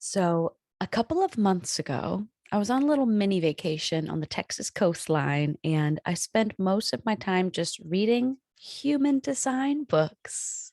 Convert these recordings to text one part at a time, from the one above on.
So, a couple of months ago, I was on a little mini vacation on the Texas coastline, and I spent most of my time just reading human design books.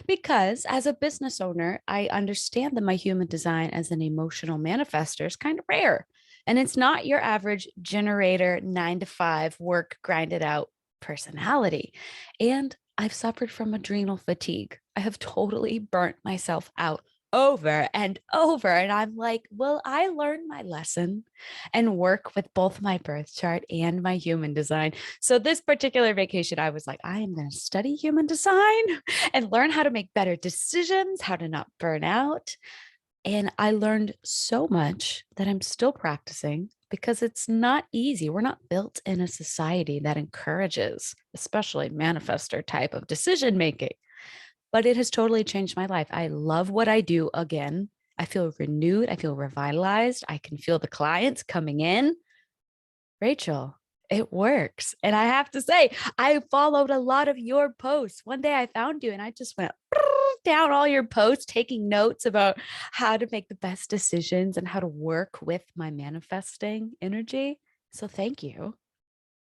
Because as a business owner, I understand that my human design as an emotional manifester is kind of rare. And it's not your average generator, 9 to 5, work, grind it out personality. And I've suffered from adrenal fatigue. I have totally burnt myself out over and over. And I'm like, will I learn my lesson and work with both my birth chart and my human design? So, this particular vacation, I was like, I am going to study human design and learn how to make better decisions, how to not burn out. And I learned so much that I'm still practicing because it's not easy. We're not built in a society that encourages, especially manifestor type of decision making, but it has totally changed my life. I love what I do again. I feel renewed. I feel revitalized. I can feel the clients coming in. Rachel, it works. And I have to say, I followed a lot of your posts. One day I found you and I just went down all your posts, taking notes about how to make the best decisions and how to work with my manifesting energy. So thank you.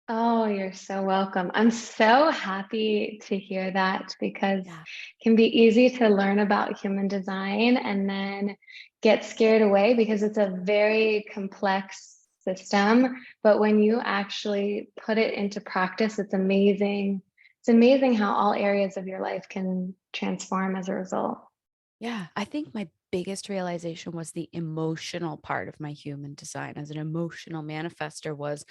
Oh, you're so welcome. I'm so happy to hear that because Yeah. it can be easy to learn about human design and then get scared away because it's a very complex system. But when you actually put it into practice, it's amazing. It's amazing how all areas of your life can transform as a result. Yeah, I think my biggest realization was the emotional part of my human design as an emotional manifester was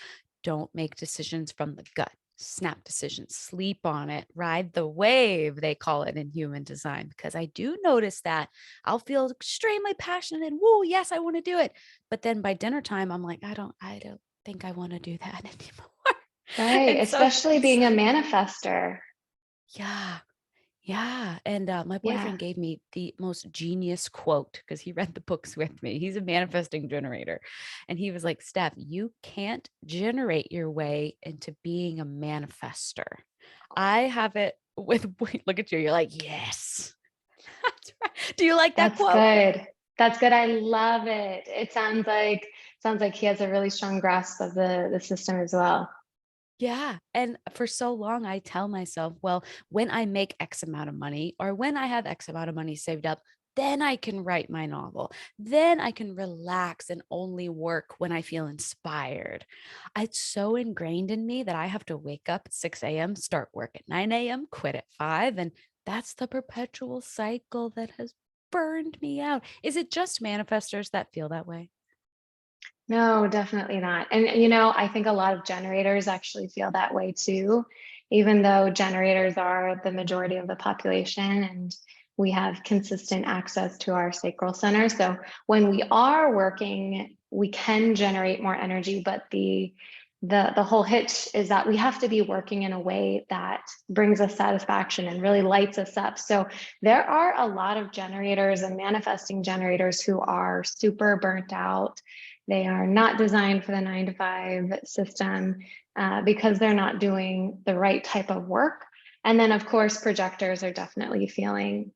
don't make decisions from the gut. Snap decisions, sleep on it, ride the wave, they call it in human design. Because I do notice that I'll feel extremely passionate and whoa, yes, I want to do it. But then by dinner time, I'm like, I don't think I want to do that anymore. Right. And so Especially being a manifester. yeah, yeah, and, my Yeah. boyfriend gave me the most genius quote because he read the books with me. He's a manifesting generator, and he was like, "Steph, you can't generate your way into being a manifester." I have it with look at you, you're like, "Yes." That's right. Do you like that That's quote? good. That's good. I love it. It sounds like he has a really strong grasp of the system as well. Yeah. And for so long, I tell myself, well, when I make X amount of money or when I have X amount of money saved up, then I can write my novel. Then I can relax and only work when I feel inspired. It's so ingrained in me that I have to wake up at 6 a.m., start work at 9 a.m., quit at 5. And that's the perpetual cycle that has burned me out. Is it just manifestors that feel that way? No, definitely not. And I think a lot of generators actually feel that way too, even though generators are the majority of the population and we have consistent access to our sacral center. So when we are working, we can generate more energy, but the whole hitch is that we have to be working in a way that brings us satisfaction and really lights us up. So there are a lot of generators and manifesting generators who are super burnt out. They are not designed for the 9 to 5 system because they're not doing the right type of work. And then, of course, projectors are definitely feeling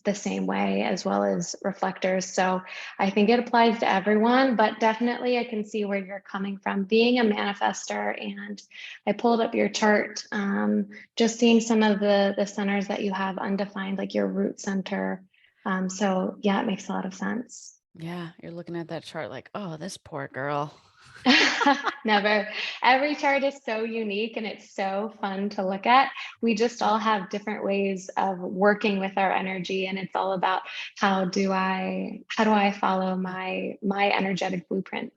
the same way as well as reflectors. So I think it applies to everyone, but definitely I can see where you're coming from. Being a manifester, and I pulled up your chart, just seeing some of the centers that you have undefined, like your root center. So yeah, it makes a lot of sense. Yeah. You're looking at that chart like, oh, this poor girl. Never. Every chart is so unique and it's so fun to look at. We just all have different ways of working with our energy, and it's all about how do I follow my energetic blueprint.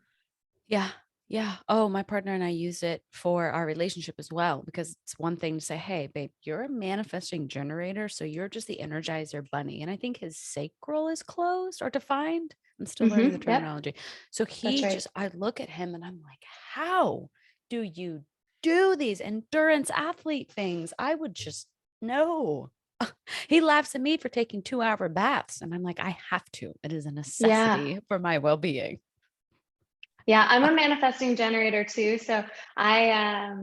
Yeah. Yeah. Oh, my partner and I use it for our relationship as well because it's one thing to say, hey, babe, you're a manifesting generator. So you're just the energizer bunny. And I think his sacral is closed or defined. I'm still learning the Yep, terminology. So that's right. I look at him and I'm like, how do you do these endurance athlete things? I would just know. He laughs at me for taking 2 hour baths. And I'm like, I have to. It is a Yeah. necessity for my well being. Yeah, I'm a manifesting generator too. So I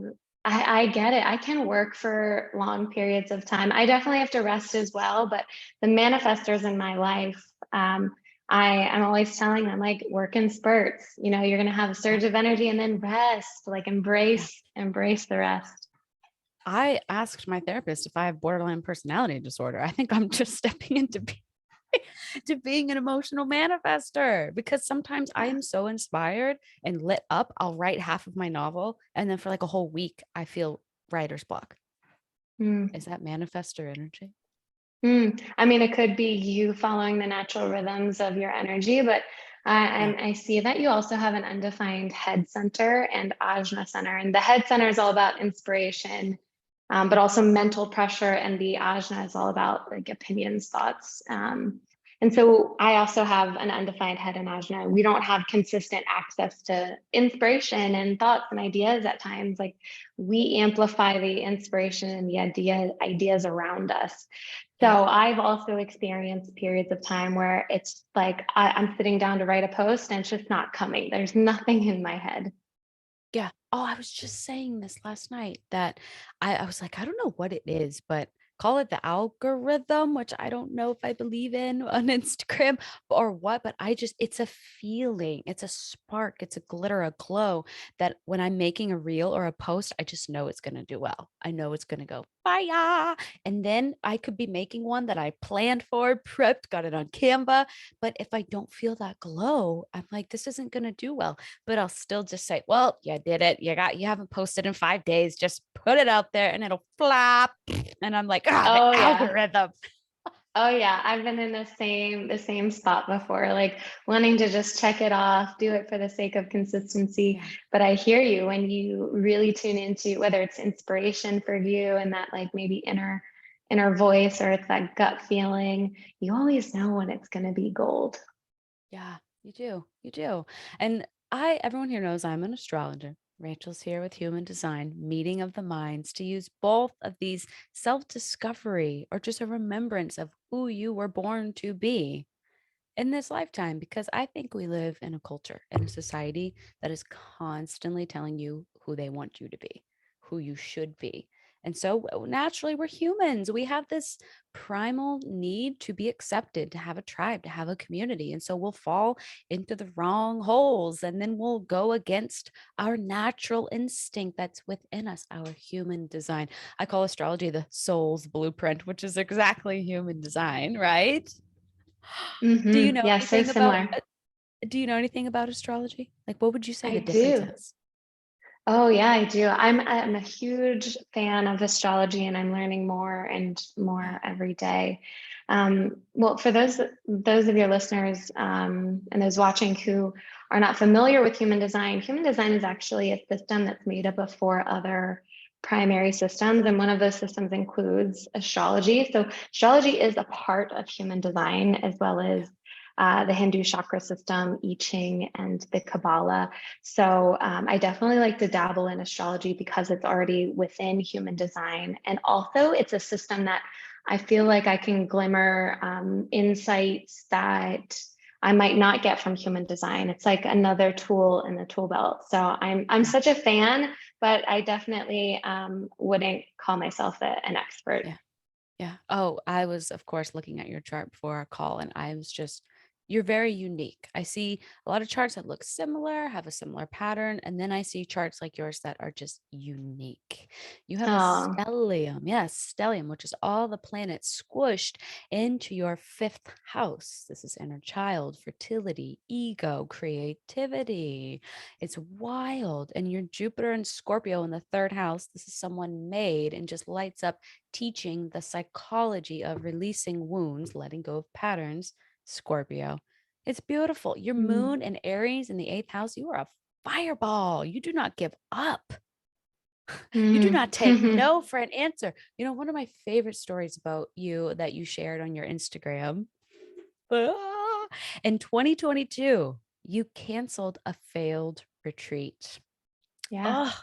I get it. I can work for long periods of time. I definitely have to rest as well, but the manifestors in my life, I'm always telling them like work in spurts. You know, you're gonna have a Yeah. surge of energy and then rest. Like Yeah. embrace the rest. I asked my therapist if I have borderline personality disorder. I think I'm just stepping into to being an emotional manifester because sometimes I Yeah. am so inspired and lit up. I'll write half of my novel and then for like a whole week I feel writer's block. Mm. Is that manifestor energy? I mean, it could be you following the natural rhythms of your energy, but Yeah. and I see that you also have an undefined head center and ajna center. And the head center is all about inspiration, but also mental pressure, and the ajna is all about like opinions, thoughts. And so I also have an undefined head and ajna. We don't have consistent access to inspiration and thoughts and ideas at times. Like we amplify the inspiration and the ideas around us. So Yeah. I've also experienced periods of time where it's like I'm sitting down to write a post and it's just not coming. There's nothing in my head. Yeah. Oh, I was just saying this last night that I was like, I don't know what it is, but call it the algorithm, which I don't know if I believe in on Instagram or what, but it's a feeling, it's a spark, it's a glitter, a glow that when I'm making a reel or a post, I just know it's going to do well. I know it's going to go fire. And then I could be making one that I planned for, prepped, got it on Canva. But if I don't feel that glow, I'm like, this isn't going to do well, but I'll still just say, well, you did it. You haven't posted in 5 days. Just put it out there and it'll flop. And I'm like, the Oh yeah. algorithm. Oh yeah. I've been in the same spot before, like wanting to just check it off, do it for the sake of consistency. Yeah. But I hear you when you really tune into whether it's inspiration for you and that like maybe inner voice, or it's that gut feeling, you always know when it's going to be gold. Yeah, you do. You do. And everyone here knows I'm an astrologer. Rachel's here with human design, meeting of the minds to use both of these self discovery or just a remembrance of who you were born to be in this lifetime, because I think we live in a culture, in a society that is constantly telling you who they want you to be, who you should be. And so naturally, we're humans. We have this primal need to be accepted, to have a tribe, to have a community. And so we'll fall into the wrong holes and then we'll go against our natural instinct that's within us, our human design. I call astrology the soul's blueprint, which is exactly human design, right? Do you know Yeah, so anything about similar. do you know anything about astrology? Like, what would you say I the difference do. is? Oh yeah, I do. I'm a huge fan of astrology, and I'm learning more and Yeah. more every day. Well, for those of your listeners and those watching who are not familiar with human design is actually a system that's made up of four other primary systems, and one of those systems includes astrology. So astrology is a part of human design as well Yeah. as the Hindu chakra system, I Ching, and the Kabbalah. So I definitely like to dabble in astrology because it's already within human design. And also, it's a system that I feel like I can glimmer insights that I might not get from human design. It's like another tool in the tool belt. So I'm Yeah. such a fan, but I definitely wouldn't call myself an expert. Yeah. Yeah. Oh, I was, of course, looking at your chart before our call, and I was just, you're very unique. I see a lot of charts that look similar, have a similar pattern, and then I see charts like yours that are just unique. You have a Oh, stellium, yes, stellium, which is all the planets squished into your fifth house. This is inner child, fertility, ego, creativity. It's wild. And your Jupiter and Scorpio in the third house, this is someone made and just lights up teaching the psychology of releasing wounds, letting go of patterns, Scorpio. It's beautiful. Your mm, moon and Aries in the eighth house, you are a fireball. You do not give up. You do not take mm. no for an answer. You know, one of my favorite stories about you that you shared on your Instagram, ah, in 2022, you canceled a failed retreat. Yeah, Oh,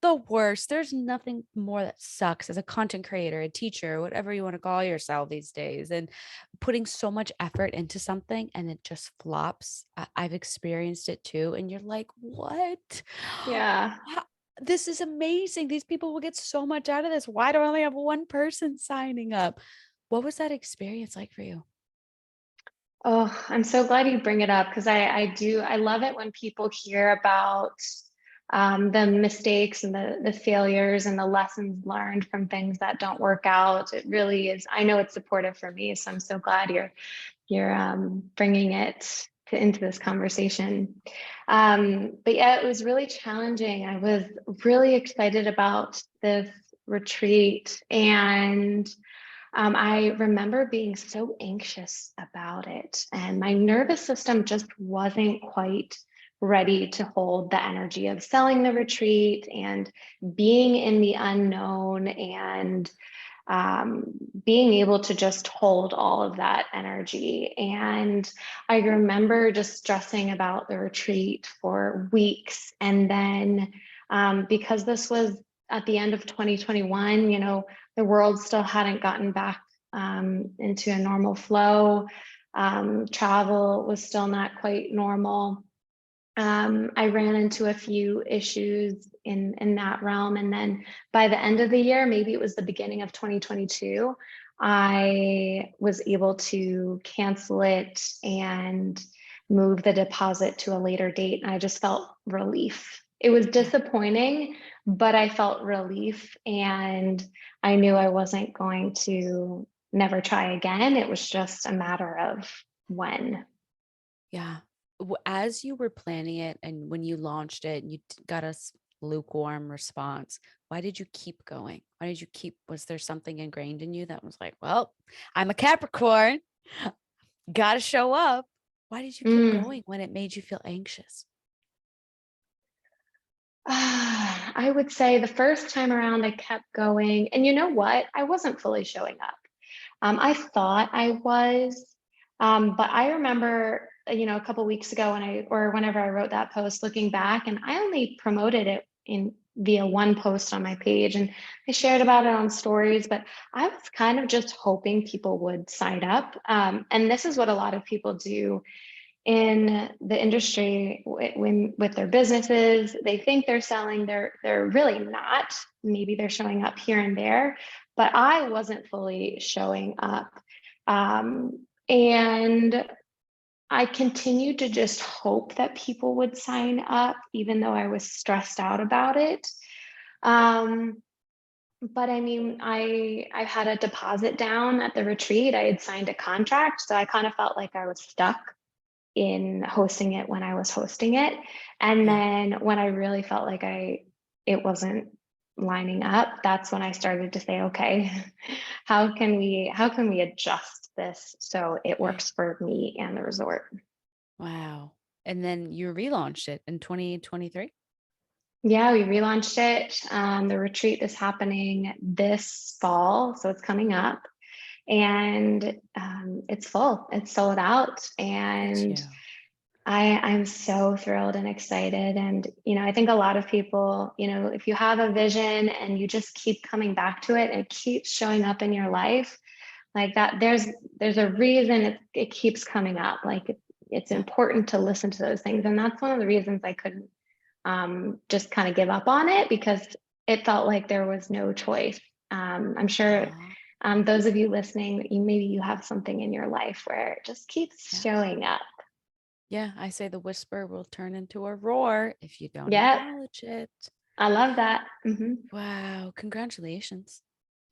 the worst. There's nothing more that sucks as a content creator, a teacher, whatever you want to call yourself these days, and putting so much effort into something and it just flops. I've experienced it too. And you're like, what? yeah. How- This is amazing. These people will get so much out of this. Why do I only have one person signing up? What was that experience like for you? Oh, I'm so glad you bring it up because I love it when people hear about the mistakes and the failures and the lessons learned from things that don't work out. It really is. I know it's supportive for me, so I'm so glad you're bringing it into this conversation. But yeah, it was really challenging. I was really excited about this retreat, and I remember being so anxious about it, and my nervous system just wasn't quite ready to hold the energy of selling the retreat and being in the unknown and um, being able to just hold all of that energy. And I remember just stressing about the retreat for weeks. And then because this was at the end of 2021, the world still hadn't gotten back into a normal flow. Travel was still not quite normal. I ran into a few issues in that realm, and then by the end of the year, maybe it was the beginning of 2022, I was able to cancel it and move the deposit to a later date, and I just felt relief. It was Yeah. disappointing, but I felt relief, and I knew I wasn't going to never try again. It was just a matter of when. Yeah. As you were planning it and when you launched it, and you got a lukewarm response. Why did you keep going? Why did you keep, was there something ingrained in you that was like, well, I'm a Capricorn, got to show up? Why did you keep Mm. going when it made you feel anxious? I would say the first time around, I kept going. And you know what? I wasn't fully showing up. I thought I was, but I remember, a couple weeks ago or whenever I wrote that post, looking back, and I only promoted it in via one post on my page, and I shared about it on stories. But I was kind of just hoping people would sign up, and this is what a lot of people do in the industry when with their businesses. They think they're selling, they're really not. Maybe they're showing up here and there, but I wasn't fully showing up. And I continued to just hope that people would sign up even though I was stressed out about it. Um, but I mean, I had a deposit down at the retreat. I had signed a contract, so I kind of felt like I was stuck in hosting it when I was hosting it. And Yeah. then when I really felt like it wasn't lining up, that's when I started to say, okay, how can we adjust this so it Right. works for me and the resort? Wow. And then you relaunched it in 2023? Yeah, we relaunched it. The retreat is happening this fall, so it's coming up, and it's full. It's sold out, Look at and you. I'm so thrilled and excited. And, I think a lot of people, if you have a vision and you just keep coming back to it and it keeps showing up in your life like that, there's a reason it keeps coming up. Like it's Yeah. important to listen to those things. And that's one of the reasons I couldn't just kind of give up on it, because it felt like there was no choice. I'm sure Aw. those of you listening, maybe you have something in your life where it just keeps Yes. showing up. Yeah. I say the whisper will turn into a roar if you don't Yep. acknowledge it. I love that. Wow. Congratulations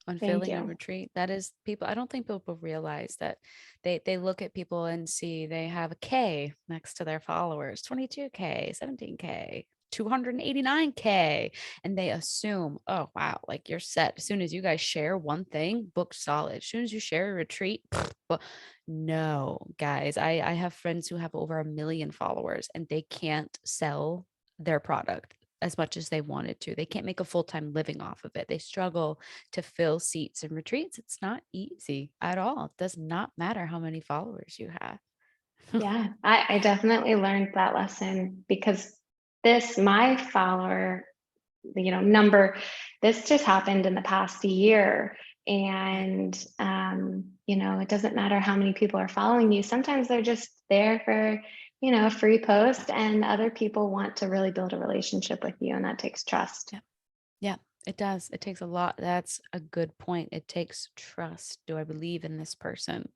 on Thank filling a you. retreat. That is, people, I don't think people realize that they look at people and see they have a K next to their followers, 22K, 17K, 289K, and they assume, oh wow, like you're set. As soon as you guys share one thing, book solid. As soon as you share a retreat, but no, guys, I have friends who have over 1 million followers and they can't sell their product as much as they wanted to. They can't make a full-time living off of it. They struggle to fill seats and retreats. It's not easy at all. It does not matter how many followers you have. Yeah, I definitely learned that lesson because my follower, number, this just happened in the past year. Yeah. And, it doesn't matter how many people are following you. Sometimes they're just there for, a free Yeah. post, and other people want to really build a relationship with you. And that takes trust. Yeah. Yeah. It does. It takes a lot. That's a good point. It takes trust. Do I believe in this person?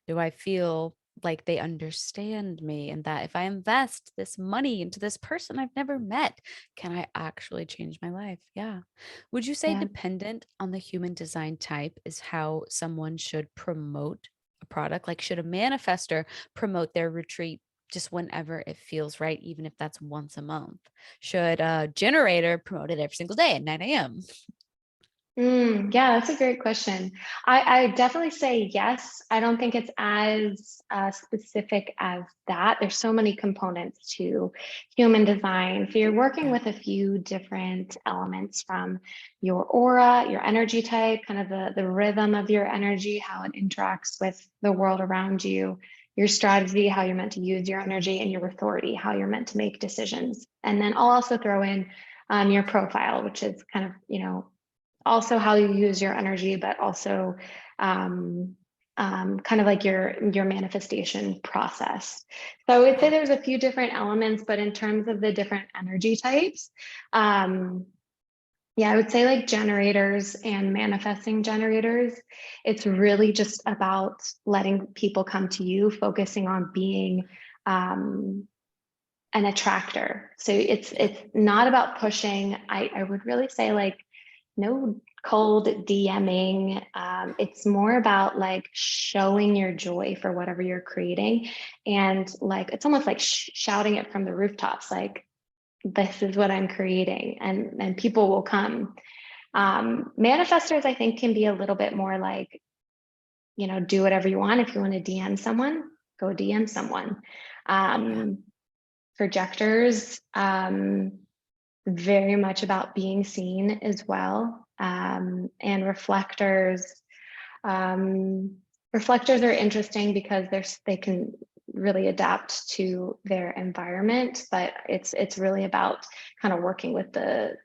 Do I feel like they understand me, and that if I invest this money into this person I've never met, can I actually change my life? Yeah. Would you say Yeah. dependent on the human design type is how someone should promote a product? Like, should a manifester promote their retreat just whenever it feels right, even if that's once a month? Should a generator promote it every single day at 9 a.m.? Yeah, that's a great question. I definitely say yes. I don't think it's as specific as that. There's so many components to human design. So you're working Yeah. with a few different elements from your aura, your energy type, kind of the rhythm of your energy, how it interacts with the world around you, your strategy, how you're meant to use your energy, and your authority, how you're meant to make decisions. And then I'll also throw in your profile, which is kind of, also how you use your energy, but also um, kind of like your manifestation process. So I would say there's a few different elements, but in terms of the different energy types, yeah, I would say like generators and manifesting generators, it's really just about letting people come to you, focusing on being um, an attractor. So Yeah. it's not about pushing. I would really say like no cold DMing. It's more about like showing your joy for whatever you're creating, and like it's almost like shouting it from the rooftops, like this is what I'm creating, and people will come. Manifestors, I think, can be a little bit more like, do whatever you want. If you want to DM someone, go DM someone. Yeah. Um, Projectors, very much about being seen as well. And reflectors are interesting because they can really adapt to their environment, but it's really about kind of working with the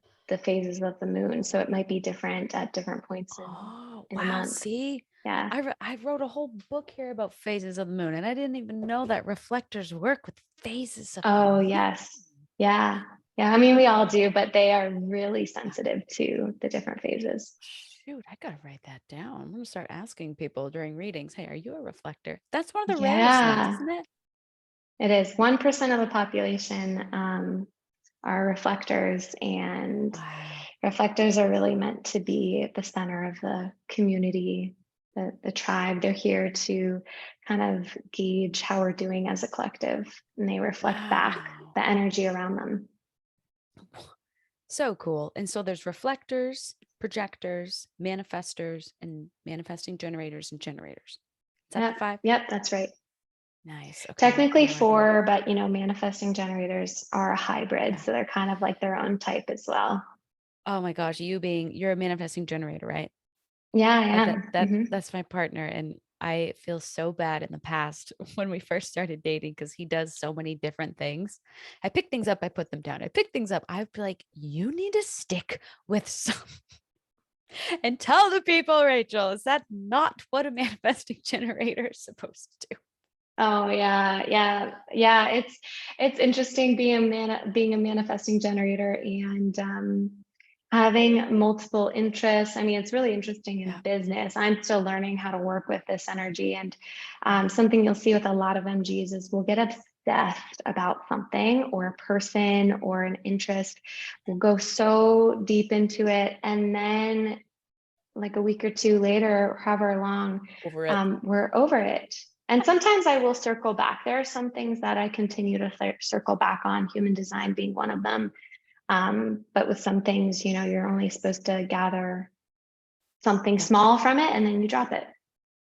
phases of the moon. So it might be different at different points Oh, in a wow. month. See, Yeah. I wrote a whole book here about phases of the moon, and I didn't even know that reflectors work with phases of the Oh, moon. yes. Yeah. Yeah. I mean, we all do, but they are really sensitive to the different phases. Shoot, I gotta write that down. I'm gonna start asking people during readings, hey, are you a reflector? That's one of the rare signs, Yeah, isn't it? it is. 1% of the population are reflectors, and Wow. reflectors are really meant to be at the center of the community, the tribe. They're here to kind of gauge how we're doing as a collective, and they reflect back Wow. the energy around them. So cool. And so there's reflectors, projectors, manifestors, and manifesting generators and generators. Is that the Yep, five? yep, that's right. Nice. Okay. Technically Oh, I love it. four, but manifesting generators are a hybrid, Yeah. so they're kind of like their own type as well. Oh my gosh, you're a manifesting generator, right? Yeah, I That am. that's my partner, and I feel so bad in the past when we first started dating because he does so many different things. I pick things up, I put them down. I pick things up. I'd be like, you need to stick with some and tell the people, Rachel, is that not what a manifesting generator is supposed to do? Oh yeah, yeah, yeah. It's interesting being a manifesting generator and having multiple interests. I mean, it's really interesting in Yeah. business. I'm still learning how to work with this energy, and something you'll see with a lot of MGs is we'll get obsessed about something or a person or an interest. We'll go so deep into it, and then like a week or two later, however long, Over it. we're over it. And sometimes I will circle back. There are some things that I continue to circle back on, human design being one of them. But with some things, you're only supposed to gather something Yeah. small from it and then you drop it.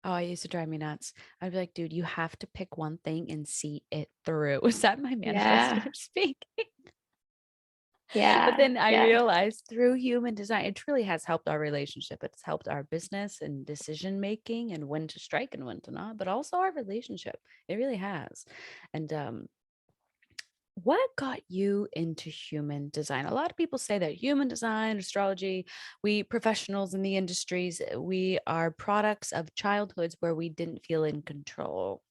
Oh, I used to drive me nuts. I'd be like, dude, you have to pick one thing and see it through. Was that my Yeah. manifestor speaking? But Yeah. then I Yeah. realized through human design, it truly has helped our relationship. It's helped our business and decision making and when to strike and when to not, but also our relationship. It really has. And what got you into human design? A lot of people say that human design, astrology, we professionals in the industries, we are products of childhoods where we didn't feel in control.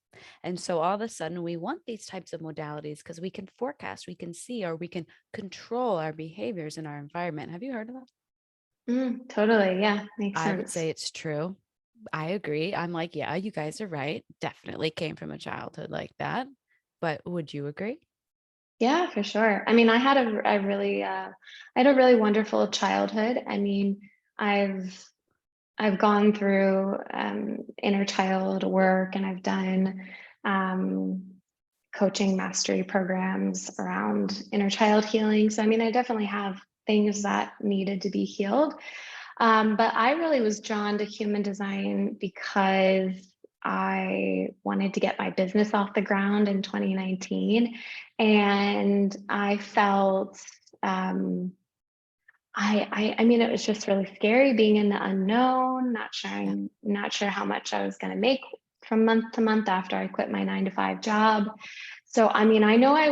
And so all of a sudden, we want these types of modalities because we can forecast, we can see, or we can control our behaviors in our environment. Have you heard of that? Totally. Yeah. Makes I would sense. say it's true. I agree. I'm like, yeah, you guys are right. Definitely came from a childhood like that. But would you agree? Yeah, for sure. I mean, I had a really wonderful childhood. I mean, I've I've gone through inner child work, and I've done um, coaching mastery programs around inner child healing. So, I mean, I definitely have things that needed to be healed. But I really was drawn to human design because I wanted to get my business off the ground in 2019. And I felt, um, I mean, it was just really scary being in the unknown, Yeah. not sure how much I was going to make from month to month after I quit my 9 to 5 job. So, I mean, I know I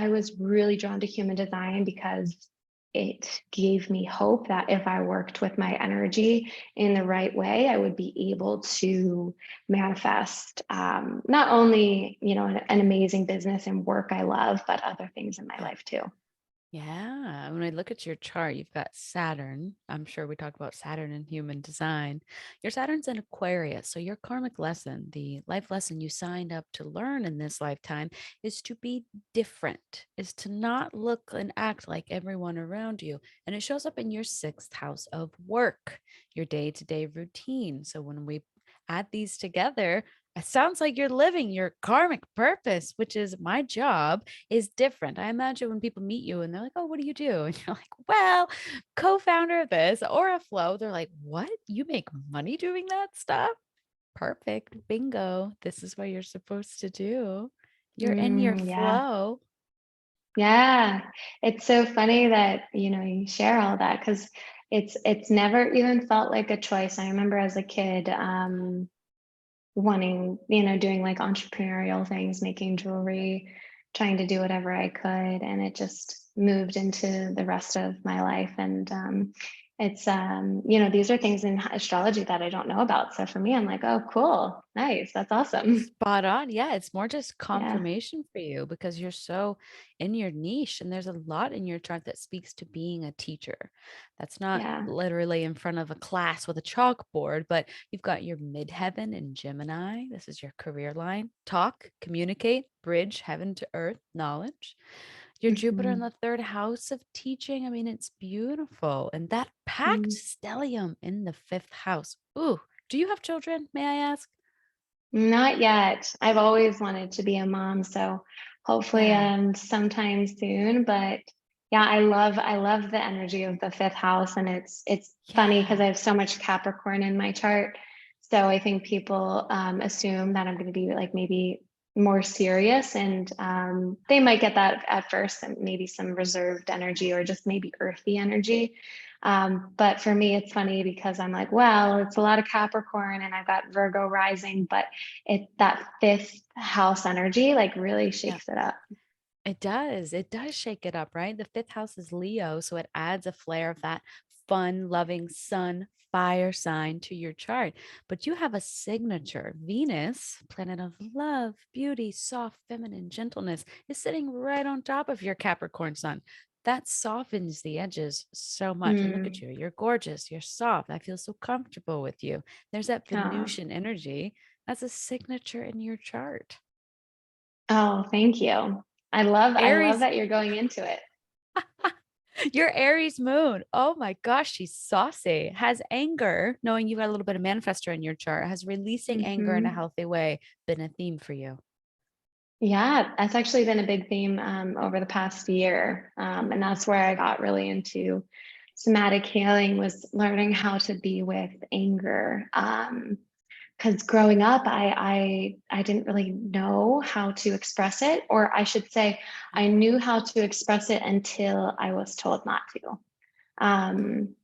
was really drawn to human design because it gave me hope that if I worked with my energy in the right way, I would be able to manifest not only, you know, an amazing business and work I love, but other things in my Yeah. life too. Yeah, when I look at your chart, you've got Saturn. I'm sure we talk about Saturn in human design. Your Saturn's in Aquarius. So, your karmic lesson, the life lesson you signed up to learn in this lifetime, is to be different, is to not look and act like everyone around you. And it shows up in your sixth house of work, your day to day routine. So, when we add these together, it sounds like you're living your karmic purpose, which is my job is different. I imagine when people meet you and they're like, "Oh, what do you do?" And you're like, "Well, co-founder of this or a flow." They're like, "What? You make money doing that stuff?" Perfect. Bingo. This is what you're supposed to do. You're in your Yeah. flow. Yeah, it's so funny that, you know, you share all that because it's never even felt like a choice. I remember as a kid, wanting, you know, doing like entrepreneurial things, making jewelry, trying to do whatever I could, and it just moved into the rest of my life. And it's you know, these are things in astrology that I don't know about. So for me, I'm like, oh, cool, nice, that's awesome. Spot on. Yeah, it's more just Yeah, confirmation for you because you're so in your niche and there's a lot in your chart that speaks to being a teacher. That's not yeah. literally in front of a class with a chalkboard, but you've got your midheaven in Gemini. This is your career line. Talk, communicate, bridge heaven to earth, knowledge. Your Jupiter in Mhm. the third house of teaching. I mean, it's beautiful. And that packed Mm. stellium in the fifth house. Ooh, do you have children? May I ask? Not yet. I've always wanted to be a mom, so hopefully Yeah. sometime soon. But yeah, I love the energy of the fifth house, and it's funny because Yeah. I have so much Capricorn in my chart. So I think people assume that I'm going to be like maybe more serious, and they might get that at first, and maybe some reserved energy or just maybe earthy energy. But for me, it's funny because I'm like, well, it's a lot of Capricorn, and I've got Virgo rising, but it that fifth house energy like really Yeah. shakes it up. It does. It does shake it up, right? The fifth house is Leo, so it adds a flair of that fun, loving sun, fire sign to your chart. But you have a signature. Venus, planet of love, beauty, soft, feminine, gentleness, is sitting right on top of your Capricorn sun. That softens the edges so much. And look at Mm. you. You're gorgeous. You're soft. I feel so comfortable with you. There's that Oh. Venusian energy. That's a signature in your chart. Oh, thank you. I love Aries. that you're going into it. Your Aries moon. Oh my gosh, she's saucy. Has anger, knowing you've got a little bit of manifestor in your chart, has releasing anger in a Hmm. healthy way been a theme for you? Yeah, that's actually been a big theme over the past year. And that's where I got really into somatic healing, was learning how to be with anger. Because growing up, I didn't really know how to express it, or I should say, I knew how to express it until I was told not to. Um,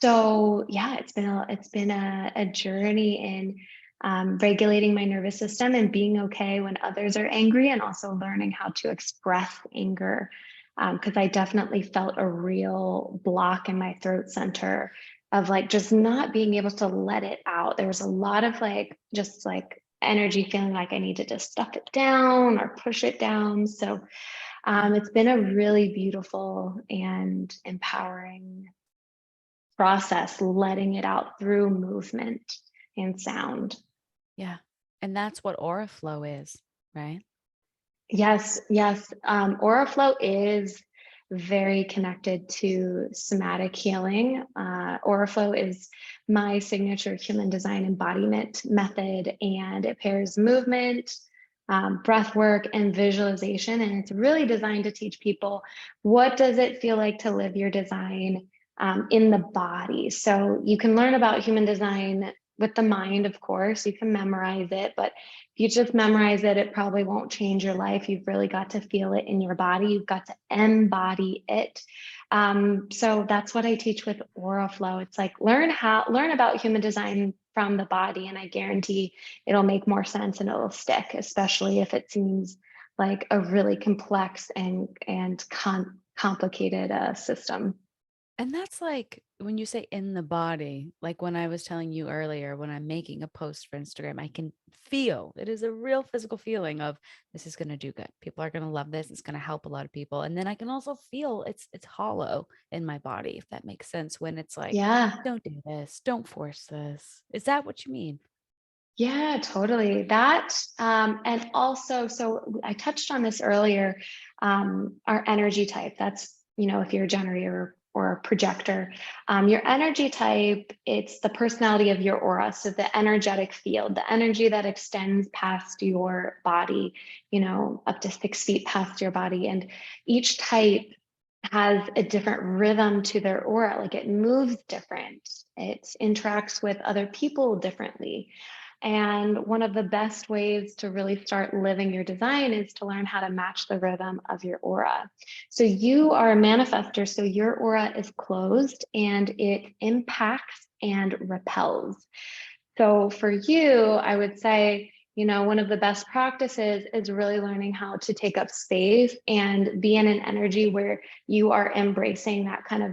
so yeah, it's been a journey in regulating my nervous system and being okay when others are angry, and also learning how to express anger. Because I definitely felt a real block in my throat center of like just not being able to let it out. There was a lot of like just like energy feeling like I needed to stuff it down or push it down. So Yeah. it's been a really beautiful and empowering process, letting it out through movement and sound. Yeah. And that's what aura flow is, right? Yes, yes. Aura flow is very connected to somatic healing. Aura flow is my signature human design embodiment method, and it pairs movement, breath work, and visualization. And it's really designed to teach people what does it feel like to live your design in the body. So you can learn about human design with the mind, of course. You can memorize it, but if you just memorize it, it probably won't change your life. You've really got to feel it in your body. You've got to embody it. So that's what I teach with Aura Flow. It's like learn about human design from the body, and I guarantee it'll make more sense and it'll stick, especially if it seems like a really complex and complicated system. And that's like when you say in the body, like when I was telling you earlier, when I'm making a post for Instagram, I can feel it is a real physical feeling of this is going to do good. People are going to love this. It's going to help a lot of people. And then I can also feel it's hollow in my body, if that makes sense, when it's like, Yeah. don't do this, don't force this. Is that what you mean? Yeah, totally. That, and also, so I touched on this earlier, our energy type. That's, if you're a generator or a projector, your energy type, it's the personality of your aura. So the energetic field, the energy that extends past your body, up to 6 feet past your body. And each type has a different rhythm to their aura, like it moves different, it interacts with other people differently. And one of the best ways to really start living your design is to learn how to match the rhythm of your aura. So you are a manifester, so your aura is closed and it impacts and repels. So for you, I would say, one of the best practices is really learning how to take up space and be in an energy where you are embracing that kind of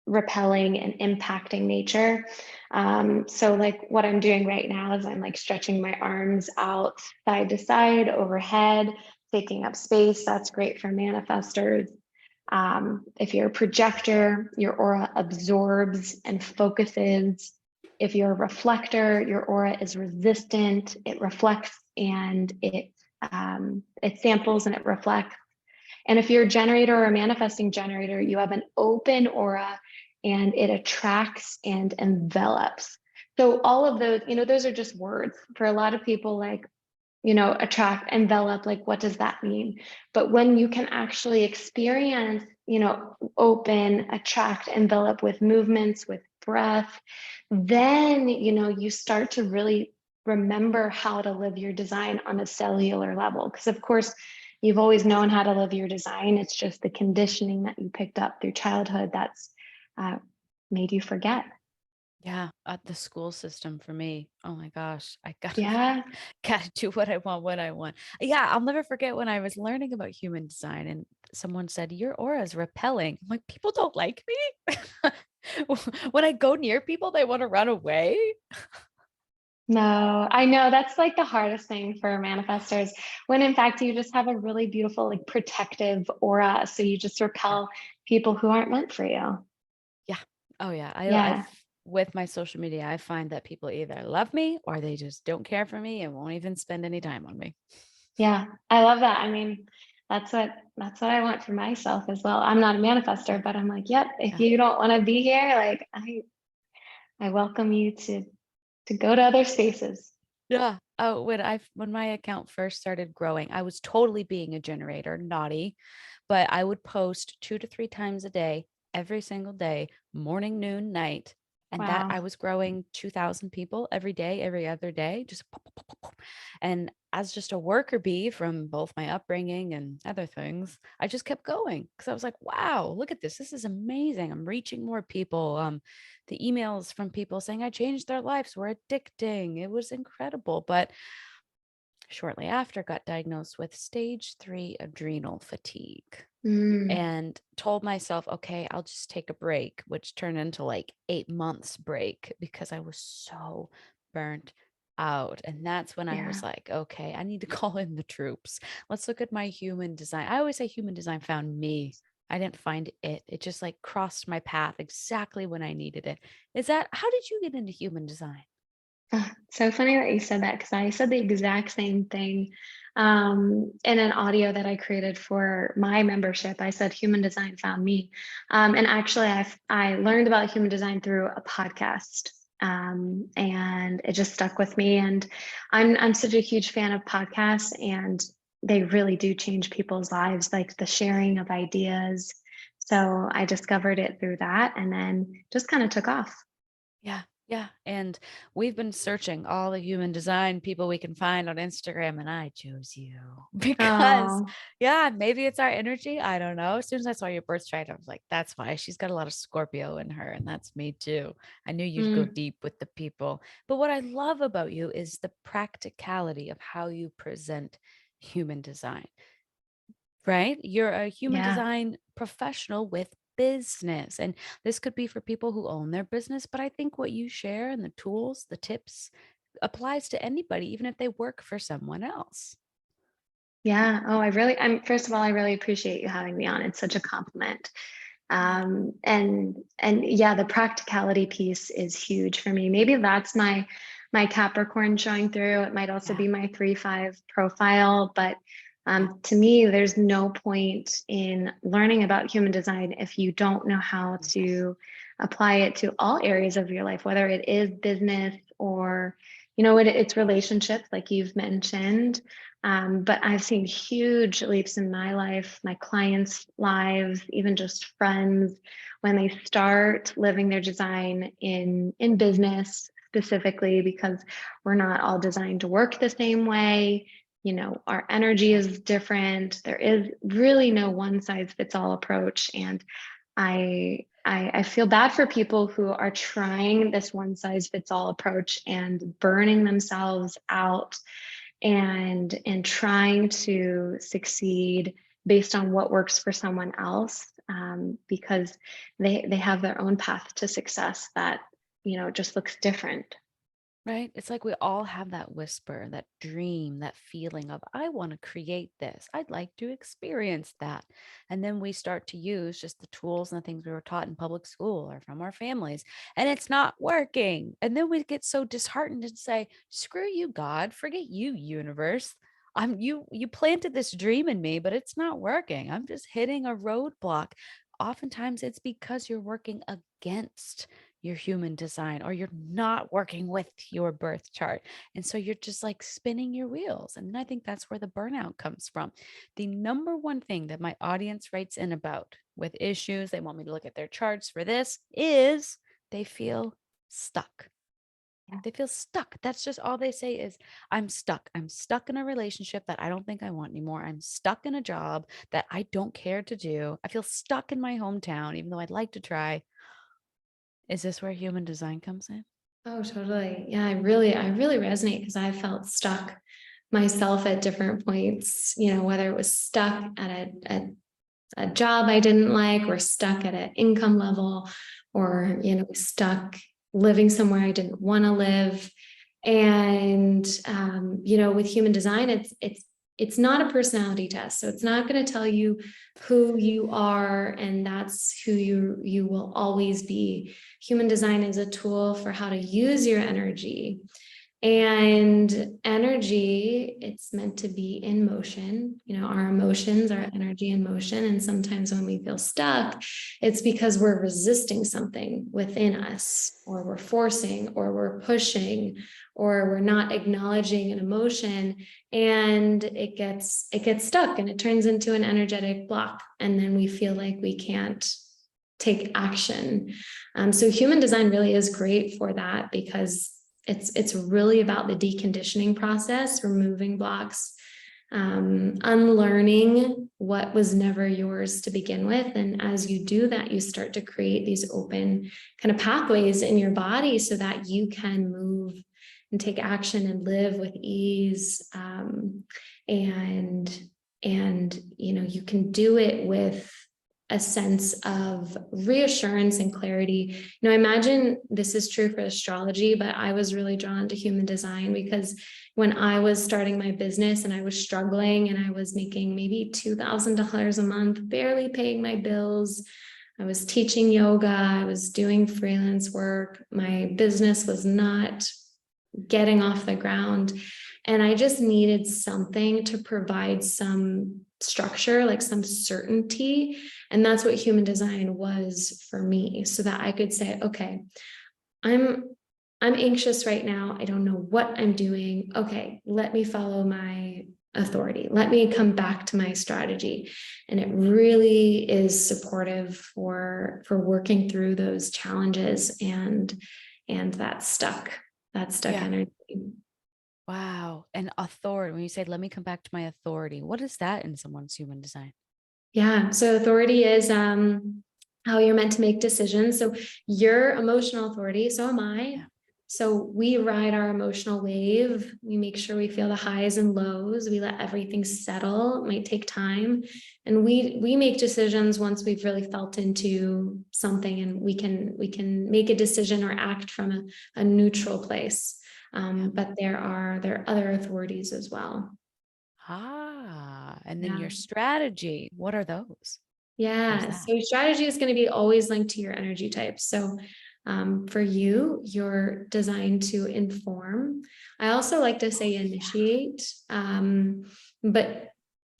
repelling and impacting nature. So like what I'm doing right now is I'm like stretching my arms out side to side overhead, taking up space. That's great for manifestors. If you're a projector, your aura absorbs and focuses. If you're a reflector, your aura is resistant. It reflects and it samples and it reflects. And if you're a generator or a manifesting generator, you have an open aura and it attracts and envelops. So all of those, those are just words for a lot of people. Like, attract, envelop, like what does that mean? But when you can actually experience, open, attract, envelop with movements, with breath, then, you start to really remember how to live your design on a cellular level. Because of course, you've always known how to live your design. It's just the conditioning that you picked up through childhood that's uh, made you forget. Yeah, at the school system for me. Oh my gosh, I gotta Yeah. gotta do what I want when I want. Yeah, I'll never forget when I was learning about human design and someone said, "Your aura is repelling." I'm like, people don't like me. When I go near people, they want to run away. No, I know that's like the hardest thing for manifestors when in fact you just have a really beautiful, like protective aura. So you just Yeah. repel people who aren't meant for you. Yeah. Oh yeah. Yeah. With my social media, I find that people either love me or they just don't care for me and won't even spend any time on me. Yeah. I love that. I mean, that's what I want for myself as well. I'm not a manifester, but I'm like, yep, if Yeah. you don't want to be here, like I welcome you to go to other spaces. Yeah. Oh, when my account first started growing, I was totally being a generator, naughty, but I would post 2 to 3 times a day, every single day, morning, noon, night. And that I Wow. was growing 2,000 people every day, every other day, just pop, pop, pop, pop, pop. And as just a worker bee from both my upbringing and other things, I just kept going because I was like, wow, look at this. This is amazing. I'm reaching more people. The emails from people saying I changed their lives were addicting. It was incredible. But shortly after, got diagnosed with stage 3 adrenal fatigue Mm, and told myself, okay, I'll just take a break, which turned into like 8 months break because I was so burnt out. And that's when I was yeah. like, okay, I need to call in the troops. Let's look at my human design. I always say human design found me. I didn't find it. It just like crossed my path exactly when I needed it. Is that how did you get into human design? So funny that you said that because I said the exact same thing in an audio that I created for my membership. I said human design found me, and actually, I learned about human design through a podcast, and it just stuck with me. And I'm such a huge fan of podcasts, and they really do change people's lives, like the sharing of ideas. So I discovered it through that, and then just kind of took off. Yeah. Yeah. And we've been searching all the human design people we can find on Instagram, and I chose you because, Oh. yeah, maybe it's our energy. I don't know. As soon as I saw your birth chart, I was like, that's why she's got a lot of Scorpio in her. And that's me too. I knew you'd go Mm. deep with the people. But what I love about you is the practicality of how you present human design, right? You're a human Yeah. design professional with business. And this could be for people who own their business, but I think what you share and the tools, the tips applies to anybody, even if they work for someone else. Yeah. Oh, I'm first of all, I really appreciate you having me on. It's such a compliment. Yeah. And yeah, the practicality piece is huge for me. Maybe that's my Capricorn showing through. It might also Yeah. be my 3-5 profile, but Yeah. to me, there's no point in learning about human design if you don't know how Yes. to apply it to all areas of your life, whether it is business or, it's relationships, like you've mentioned. But I've seen huge leaps in my life, my clients' lives, even just friends, when they start living their design in business specifically, because we're not all designed to work the same way. Our energy Yeah. is different. There is really no one size fits all approach. And I feel bad for people who are trying this one size fits all approach and burning themselves out and trying to succeed based on what works for someone else, because they have their own path to success that just looks different. Right? It's like we all have that whisper, that dream, that feeling of, I want to create this. I'd like to experience that. And then we start to use just the tools and the things we were taught in public school or from our families, and it's not working. And then we get so disheartened and say, screw you, God, forget you, universe. You planted this dream in me, but it's not working. I'm just hitting a roadblock. Oftentimes it's because you're working against your human design, or you're not working with your birth chart. And so you're just like spinning your wheels. And I think that's where the burnout comes from. The number one thing that my audience writes in about with issues, they want me to look at their charts for this, is they feel stuck. Yeah. They feel stuck. That's just all they say is, I'm stuck. I'm stuck in a relationship that I don't think I want anymore. I'm stuck in a job that I don't care to do. I feel stuck in my hometown, even though I'd like to try. Is this where human design comes in? Oh, totally. Yeah, I really resonate because I felt stuck myself at different points, whether it was stuck at a job I didn't like, or stuck at an income level, or, stuck living somewhere I didn't want to live. And with human design, it's not a personality test. So it's not going to tell you who you are, and that's who you will always be. Human design is a tool for how to use your energy, and energy, it's meant to be in motion. Our emotions are energy in motion. And sometimes when we feel stuck, it's because we're resisting something within us, or we're forcing, or we're pushing, or we're not acknowledging an emotion. And it gets stuck, and it turns into an energetic block. And then we feel like we can't take action. So human design really is great for that, because it's really about the deconditioning process, removing blocks, unlearning what was never yours to begin with. And as you do that, you start to create these open kind of pathways in your body so that you can move and take action and live with ease. And you can do it with a sense of reassurance and clarity. I imagine this is true for astrology, but I was really drawn to human design because when I was starting my business and I was struggling and I was making maybe $2,000 a month, barely paying my bills, I was teaching yoga, I was doing freelance work, my business was not getting off the ground. And I just needed something to provide some structure, like some certainty. And that's what human design was for me, so that I could say, okay, I'm I'm anxious right now. I don't know what I'm doing. Okay, let me follow my authority. Let me come back to my strategy. And it really is supportive for working through those challenges and that stuck Yeah. energy. Wow. And authority, when you say, let me come back to my authority, what is that in someone's human design? Yeah. So authority is how you're meant to make decisions. So you're emotional authority. So am I. Yeah. So we ride our emotional wave. We make sure we feel the highs and lows. We let everything settle. It might take time. And we make decisions once we've really felt into something, and we can make a decision or act from a neutral place. Yeah. But there are other authorities as well. Ah, and then Yeah. your strategy, what are those? What is Yeah, that? so strategy is going to be always linked to your energy type. So for you, you're designed to inform. I also like to Oh, say initiate, but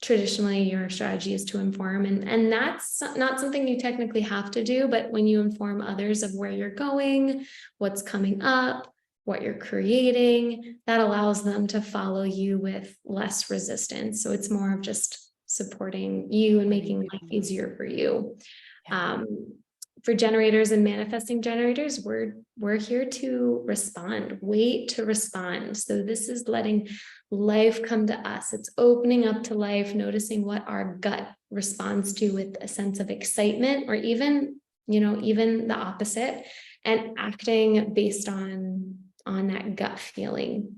traditionally your strategy is to inform, and that's not something you technically have to do, but when you inform others of where you're going, what's coming up, what you're creating, that allows them to follow you with less resistance. So it's more of just supporting you and letting making life people know. easier for you. Yeah. Um, for generators and manifesting generators, we're here to respond, wait to respond. So this is letting life come to us. It's opening up to life, noticing what our gut responds to with a sense of excitement, or even the opposite, and acting based on that gut feeling.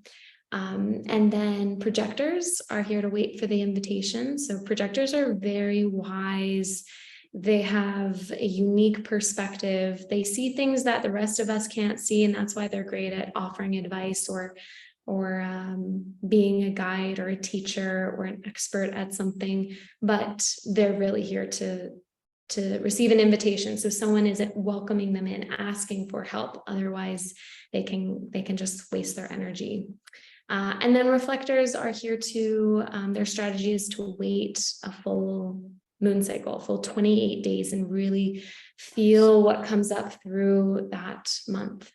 And then projectors are here to wait for the invitation. So projectors are very wise. They have a unique perspective. They see things that the rest of us can't see, and that's why they're great at offering advice, or being a guide or a teacher or an expert at something. But they're really here to receive an invitation. So someone isn't welcoming them in, asking for help. Otherwise, they can just waste their energy. And then reflectors are here to, their strategy is to wait a full moon cycle, full 28 days, and really feel what comes up through that month.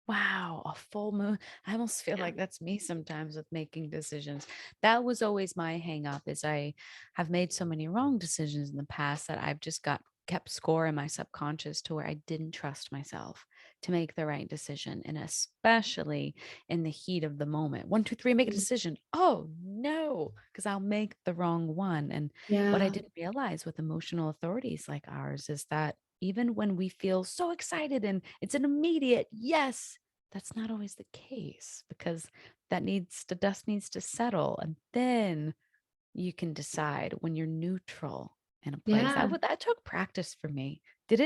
Wow, a full moon. I almost feel Yeah. like that's me sometimes with making decisions. That was always my hang up is I have made so many wrong decisions in the past that I've just got kept score in my subconscious to where I didn't trust myself to make the right decision. And especially in the heat of the moment. One, two, three, make a decision. Oh no, because I'll make the wrong one. And what I Yeah. didn't realize with emotional authorities like ours is that even when we feel so excited and it's an immediate yes, that's not always the case because the dust needs to settle, and then you can decide when you're neutral in a place. Yeah. That took practice for me.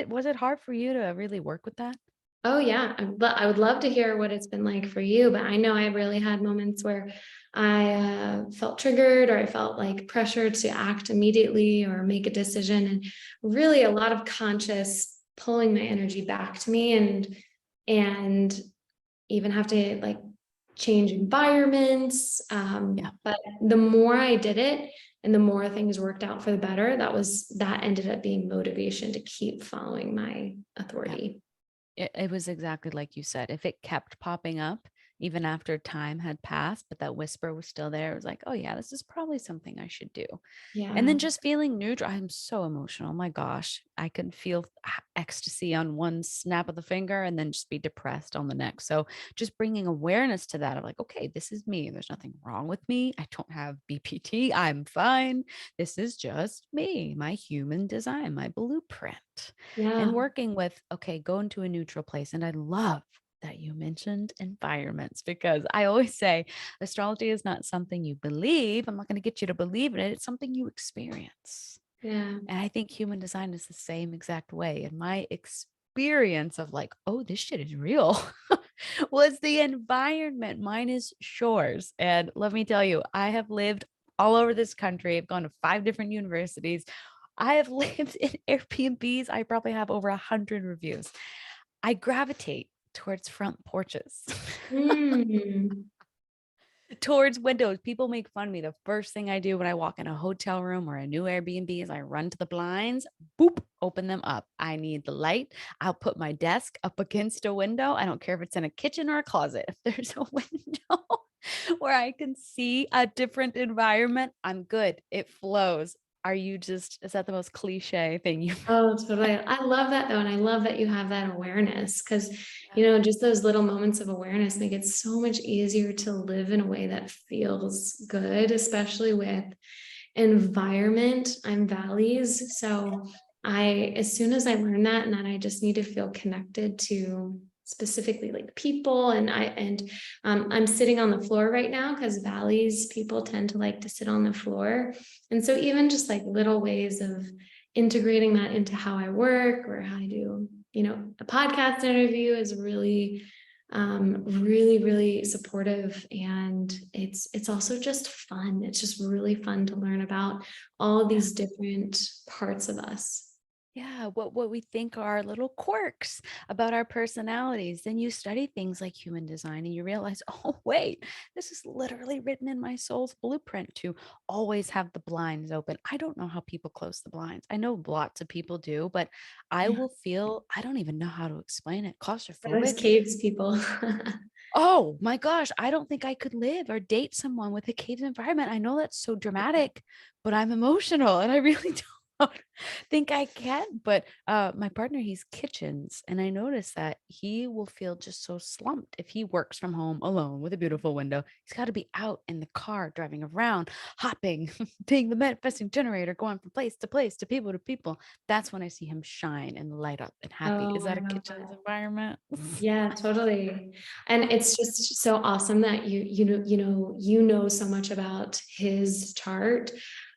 Was it hard for you to really work with that? Oh yeah, I would love to hear what it's been like for you, but I know I really had moments where I felt triggered, or I felt like pressure to act immediately or make a decision, and really a lot of conscious pulling my energy back to me, and even have to like change environments. Yeah. But the more I did it and the more things worked out for the better, that ended up being motivation to keep following my Yeah. authority. It was exactly like you said. If it kept popping up, even after time had passed, but that whisper was still there, it was like, oh, yeah, this is probably something I should do. And Yeah. then just feeling neutral. I'm so emotional. My gosh, I could feel ecstasy on one snap of the finger and then just be depressed on the next. So just bringing awareness to that of like, okay, this is me. There's nothing wrong with me. I don't have BPT. I'm fine. This is just me, my human design, my blueprint. And Yeah. working with, okay, go into a neutral place. And I love that you mentioned environments because I always say astrology is not something you believe. I'm not going to get you to believe in it. It's something you experience. Yeah. And I think human design is the same exact way. And my experience of like, oh, this shit is real was the environment. Mine is shores. And let me tell you, I have lived all over this country. I've gone to 5 different universities. I have lived in Airbnbs. I probably have over 100 reviews. I gravitate Towards front porches. Mm. Towards windows. People make fun of me. The first thing I do when I walk in a hotel room or a new Airbnb is I run to the blinds, boop, open them up. I need the light. I'll put my desk up against a window. I don't care if it's in a kitchen or a closet. If there's a window where I can see a different environment, I'm good. It flows. Are you just, is that the most cliche thing you've Oh, totally. I love that though. And I love that you have that awareness because, Yeah. just those little moments of awareness make it so much easier to live in a way that feels good, especially with environment. I'm valleys. So as soon as I learned that and that I just need to feel connected to specifically like people I'm sitting on the floor right now because valleys people tend to like to sit on the floor. And so even just like little ways of integrating that into how I work or how I do, a podcast interview is really supportive, and it's also just fun. It's just really fun to learn about all Yeah. these different parts of us. Yeah, what we think are little quirks about our personalities. Then you study things like human design and you realize, oh, wait, this is literally written in my soul's blueprint to always have the blinds open. I don't know how people close the blinds. I know lots of people do, but I Yeah, will feel, I don't even know how to explain it, those claustrophobic. caves people. Oh my gosh, I don't think I could live or date someone with a cave environment. I know that's so dramatic, but I'm emotional and I really don't think I can. But my partner, he's kitchens, and I noticed that he will feel just so slumped if he works from home alone with a beautiful window. He's got to be out in the car, driving around, hopping, being the manifesting generator, going from place to place, to people. That's when I see him shine and light up and happy. Oh, Is that I a love kitchen's that. environment? Yeah, totally. And it's just so awesome that you know so much about his chart.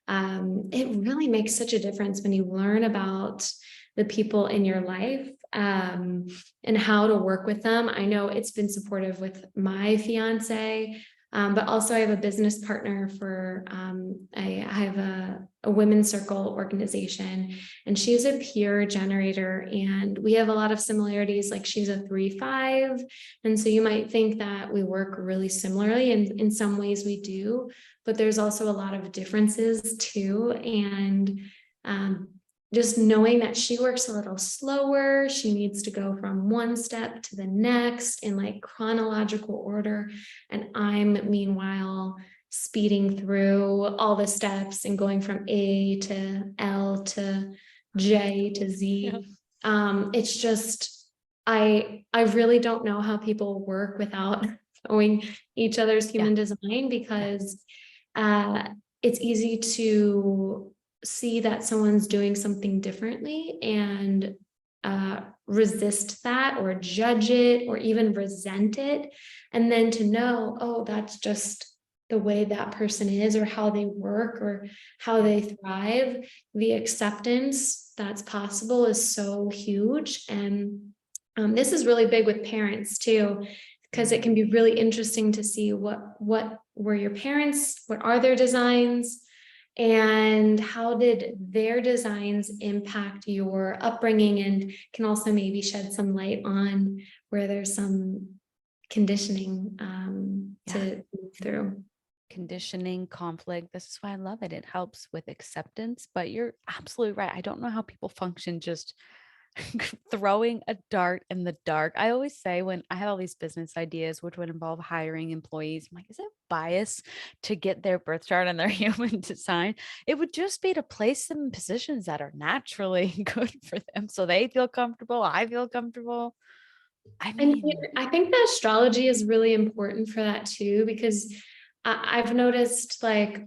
It really makes such a difference when you learn about the people in your life, and how to work with them. I know it's been supportive with my fiance, but also I have a business partner for I have a women's circle organization, and she's a peer generator, and we have a lot of similarities. Like she's a 3-5, and so you might think that we work really similarly, and in some ways we do, but there's also a lot of differences too. And um, just knowing that she works a little slower, she needs to go from one step to the next in like chronological order, and I'm meanwhile speeding through all the steps and going from A to L to J to Yeah. Z. It's just I really don't know how people work without knowing each other's Yeah. human design, Yeah. because uh, it's easy to see that someone's doing something differently and resist that or judge it or even resent it. And then to know, oh, that's just the way that person is or how they work or how Yeah. they thrive. The acceptance that's possible is so huge. And this is really big with parents too, because it can Mm. be really interesting to see what were your parents, what are their designs, and how did their designs impact your upbringing, and can also maybe shed some light on where there's some conditioning Yeah. to move through. Conditioning, conflict. This is why I love it. It helps with acceptance, but you're absolutely right. I don't know how people function just throwing a dart in the dark. I always say when I have all these business ideas, which would involve hiring employees, I'm like, is it bias to get their birth chart and their human design? It would just be to place them in positions that are naturally good for them so they feel comfortable. I feel comfortable. I And mean, I think that astrology is really important for that too, because I've noticed like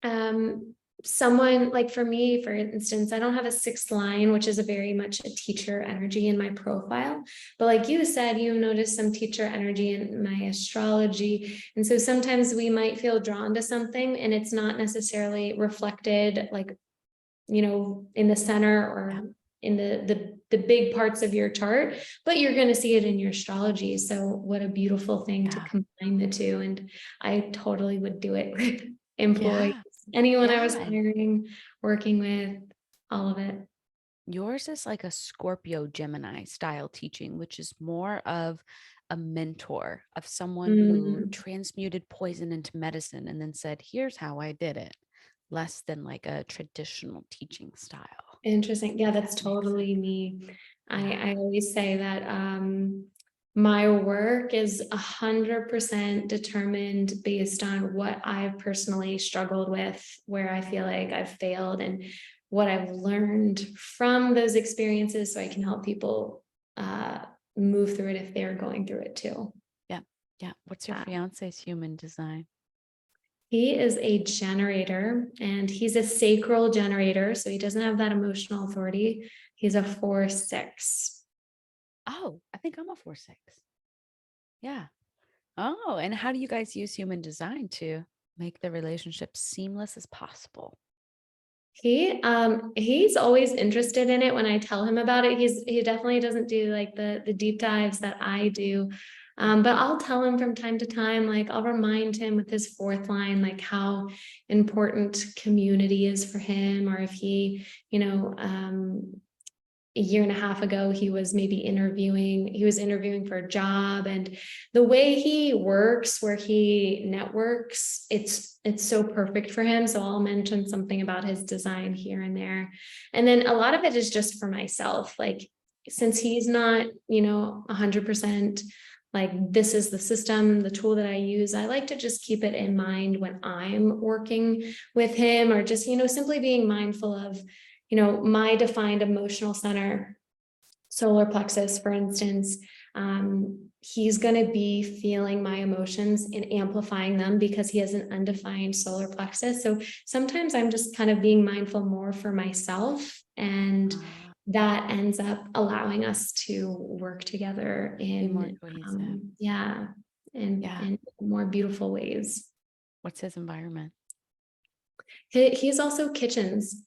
um someone like for me, for instance, I don't have a sixth line, which is a very much a teacher energy in my profile, but like you said, you notice some teacher energy in my astrology, and so sometimes we might feel drawn to something and it's not necessarily reflected like in the center yeah, or in the big parts of your chart, but you're going to see it in your astrology. So what a beautiful thing to yeah, combine the two. And I totally would do it with employees, yeah, anyone I was yeah. hiring, working with, all of it. Yours is like a Scorpio Gemini style teaching, which is more of a mentor, of someone who Mm, transmuted poison into medicine and then said, here's how I did it, less than like a traditional teaching style. interesting. Yeah, If that's that makes sense. totally me. I Yeah. always say that my work is 100% determined based on what I've personally struggled with, where I feel like I've failed, and what I've learned from those experiences, so I can help people uh, move through it if they're going through it too. Yeah. Yeah. What's your Uh, fiance's human design? he is a generator and he's a sacral generator, so he doesn't have that emotional authority. He's a 4/6. Oh, I think I'm a 4/6. Yeah. Oh, and how do you guys use human design to make the relationship seamless as possible? He's always interested in it when I tell him about it. He definitely doesn't do like the deep dives that I do. But I'll tell him from time to time, like I'll remind him with his fourth line, like how important community is for him, or if he, a year and a half ago he was interviewing for a job, and the way he works, where he networks, it's so perfect for him. So I'll mention something about his design here and there, and then a lot of it is just for myself, like since he's not 100% like this is the system, the tool that I use, I like to just keep it in mind when I'm working with him, or just simply being mindful of my defined emotional center, solar plexus, for instance. He's going to be feeling my emotions and amplifying them because he has an undefined solar plexus. So sometimes I'm just kind of being mindful more for myself, and Uh, that ends up allowing us to work together be more in, cohesive. yeah, Yeah. in more beautiful ways. What's his environment? He's also kitchens.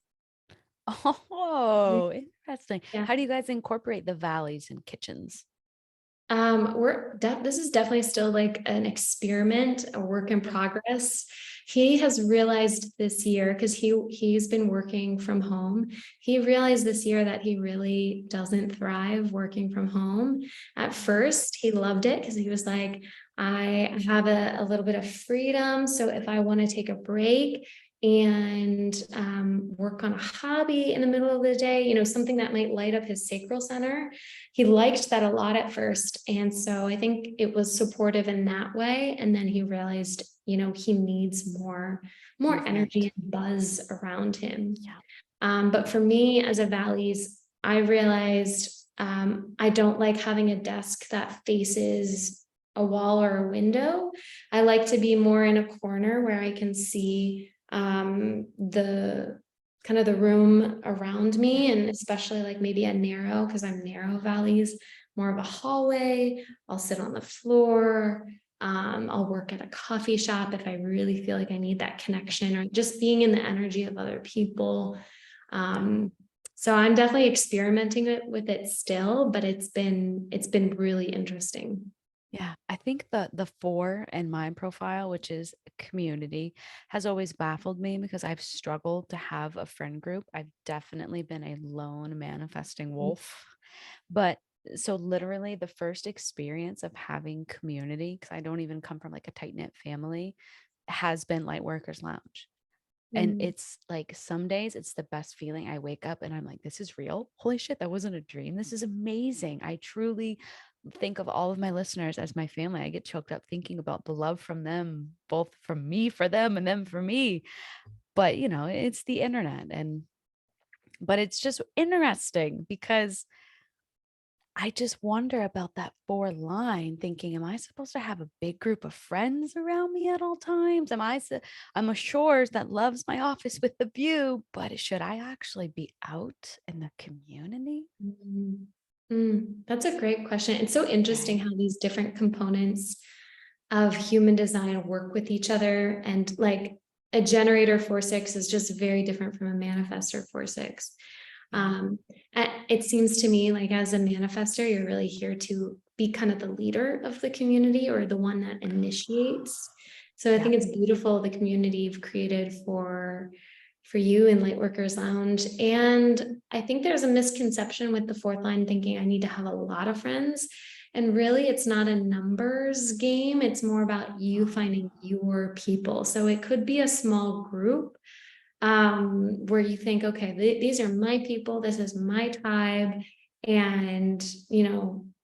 Oh, interesting. Yeah. How do you guys incorporate the valleys in kitchens? This is definitely still like an experiment, a work in progress. He has realized this year, because he's been working from home. He realized this year that he really doesn't thrive working from home. At first, he loved it because he was like, I have a little bit of freedom. So if I want to take a break and work on a hobby in the middle of the day, something that might light up his sacral center, he liked that a lot at first. And so I think it was supportive in that way. And then he realized, he needs more energy Movement. and buzz around him. Yeah. But for me as a Valleys, I realized I don't like having a desk that faces a wall or a window. I like to be more in a corner where I can see the kind of the room around Yeah. me, and especially like maybe a narrow, because I'm narrow Valleys, more of a hallway. I'll sit on the floor. I'll work at a coffee shop if I really feel like I need that connection, or just being in the energy of other people. Yeah. Um, so I'm definitely experimenting with it still, but it's been really interesting. Yeah. I think the four in my profile, which is community, has always baffled me because I've struggled to have a friend group. I've definitely been a lone manifesting wolf. But so literally the first experience of having community, because I don't even come from like a tight-knit family, has been Light Workers Lounge. And Mm. it's like some days it's the best feeling. I wake up and I'm like, this is real. Holy shit, that wasn't a dream. This is amazing. I truly think of all of my listeners as my family. I get choked up thinking about the love from them, both from me for them and them for me. But, it's the internet. But it's just interesting because I just wonder about that four line thinking, am I supposed to have a big group of friends around me at all times? I'm a shores that loves my office with the view, but should I actually be out in the community? Mm. That's a great question. It's so interesting Right. how these different components of human design work with each other. And like a generator 4/6 is just very different from a manifestor 4/6. Yeah. It seems to me like as a manifestor, you're really here to be kind of the leader of the community, or the one that initiates. So I Yeah. think it's beautiful, the community you've created for for you in Lightworkers Lounge. And I think there's a misconception with the fourth line thinking I need to have a lot of friends. And really, it's not a numbers game. It's more about you finding your people. So it could be a small group where you think, okay, these are my people. This is my tribe. And,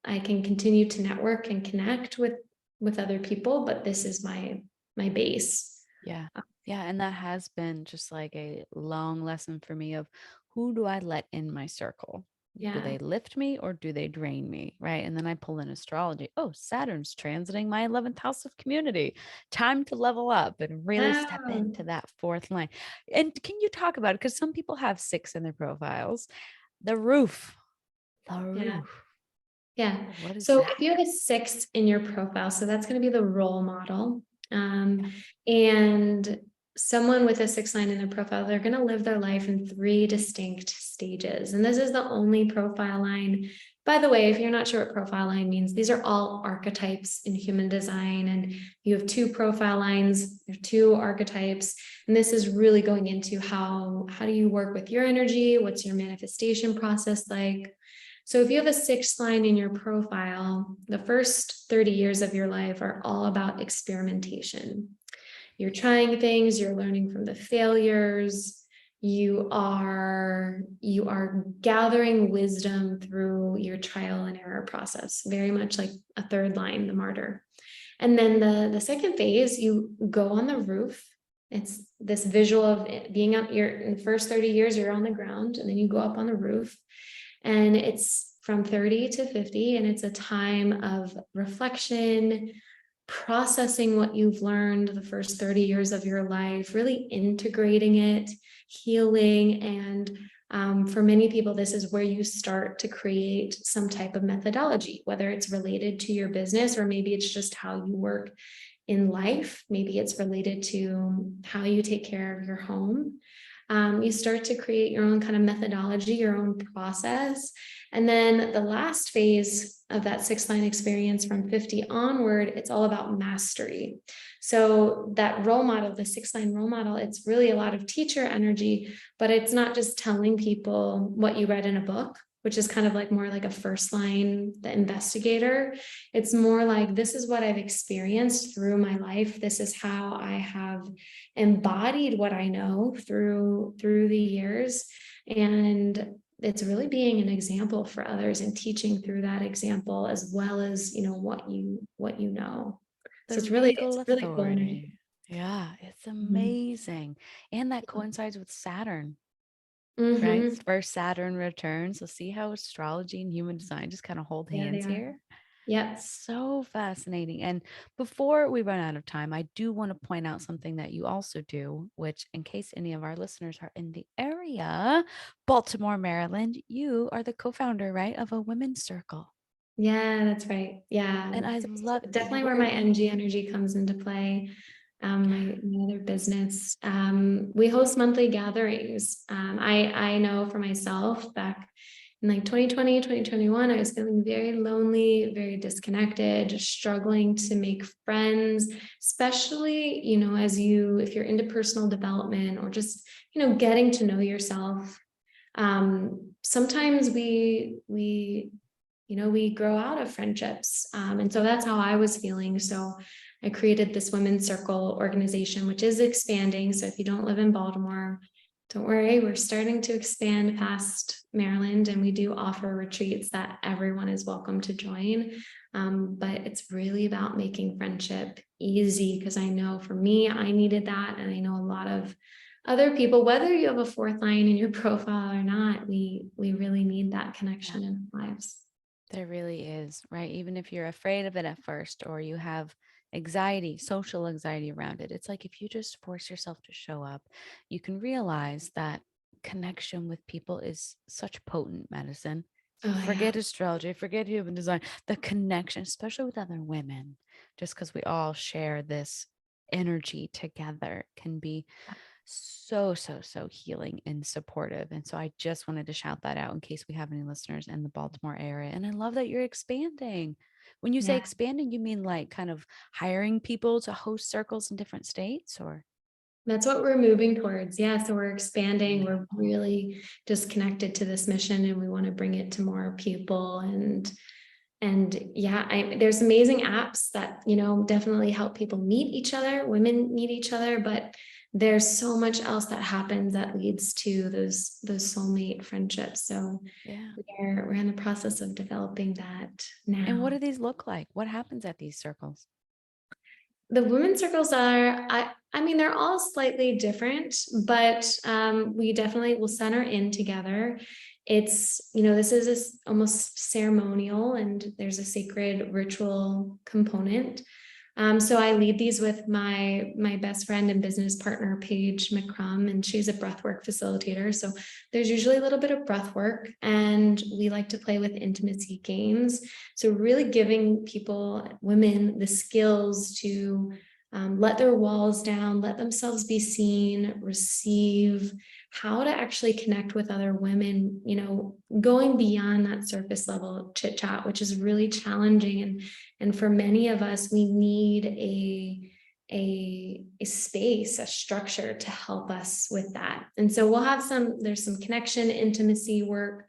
I can continue to network and connect with other people, but this is my base. Yeah. Yeah. And that has been just like a long lesson for me of who do I let in my circle? Do Yeah. they lift me or do they drain me? Right. And then I pull in astrology. Oh, Saturn's transiting my 11th house of community. Time to level up and really step Oh, into that fourth line. And can you talk about it? Because some people have 6 in their profiles. The roof. The yeah. roof. Yeah. What is So that? if you have a 6 in your profile, so that's going to be the role model. And someone with a 6 line in their profile, they're going to live their life in 3 distinct stages. And this is the only profile line. By the way, if you're not sure what profile line means, these are all archetypes in human design. And you have 2 profile lines, you have 2 archetypes. And this is really going into how do you work with your energy? What's your manifestation process like? So if you have a 6 line in your profile, the first 30 years of your life are all about experimentation. You're trying things, you're learning from the failures, you are gathering wisdom through your trial and error process, very much like a third line, the martyr. And then the second phase, you go on the roof. It's this visual of being up, you're in the first 30 years, you're on the ground, and then you go up on the roof. And it's from 30 to 50, and it's a time of reflection, processing what you've learned the first 30 years of your life, really integrating it, healing. And for many people, this is where you start to create some type of methodology, whether it's related to your business or maybe it's just how you work in life. Maybe it's related to how you take care of your home. You start to create your own kind of methodology, your own process. And then the last phase of that 6 line experience from 50 onward, it's all about mastery. So that role model, the 6 line role model, it's really a lot of teacher energy, but it's not just telling people what you read in a book, which is kind of like more like a first line, the investigator. It's more like, this is what I've experienced through my life. This is how I have embodied what I know through the years. And it's really being an example for others and teaching through that example, as well as, what you know. So The it's regal really cool energy. authority. Yeah, it's Mhm. amazing. And that coincides with Saturn, right? Mhm. First Saturn return. So see how astrology and human design just kind of hold Yeah, they hands are. here? Yep. So fascinating. And before we run out of time, I do want to point out something that you also do, which, in case any of our listeners are in the area, Baltimore, Maryland, you are the co founder, right, of a women's circle. Yeah, that's right. Yeah. And I It's love definitely where where my NG energy comes into play. My other business. We host monthly gatherings. I know for myself back in like 2020, 2021, I was feeling very lonely, very disconnected, just struggling to make friends, especially, if you're into personal development or just, getting to know yourself. Sometimes we grow out of friendships. And so that's how I was feeling. So I created this women's circle organization, which is expanding. So if you don't live in Baltimore, don't worry, we're starting to expand past Maryland, and we do offer retreats that everyone is welcome to join. But it's really about making friendship easy, because I know for me, I needed that. And I know a lot of other people, whether you have a fourth line in your profile or not, we really need that yeah, connection in our lives. there really is, right? Even if you're afraid of it at first or you have anxiety, social anxiety around it, it's like if you just force yourself to show up, you can realize that connection with people is such potent medicine. Oh yeah. Forget astrology, forget human design, the connection, especially with other women, just because we all share this energy together, can be so, so, so healing and supportive. And so I just wanted to shout that out in case we have any listeners in the Baltimore area. And I love that you're expanding. When you say Yeah. expanding, you mean like kind of hiring people to host circles in different states or? That's what we're moving towards. Yeah. So we're expanding. We're Beautiful. really just connected to this mission and we want to bring it to more people. And yeah, there's amazing apps that, definitely help people meet each other, women meet each other, but there's so much else that happens that leads to those soulmate friendships. So Yeah. we're in the process of developing that And what now. do these look like? What happens at these circles? The women's circles are, I mean, they're all slightly different, but we definitely will center in together. It's, this is almost ceremonial and there's a sacred ritual component. So I lead these with my best friend and business partner, Paige McCrum, and she's a breathwork facilitator. So there's usually a little bit of breath work, and we like to play with intimacy games. So really giving people, women, the skills to let their walls down, let themselves be seen, receive, how to actually connect with other women, going beyond that surface level chit chat, which is really challenging. And for many of us, we need a space, a structure to help us with that. And so there's some connection, intimacy work,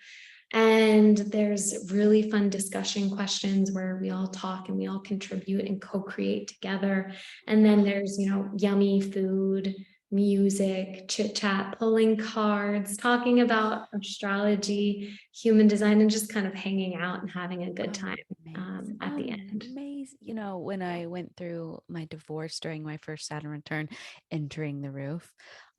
and there's really fun discussion questions where we all talk and we all contribute and co-create together. And then there's, yummy food, music, chit chat, pulling cards, talking about astrology, human design, and just kind of hanging out and having a good time at the end. Amazing. When I went through my divorce during my first Saturn return, entering the roof,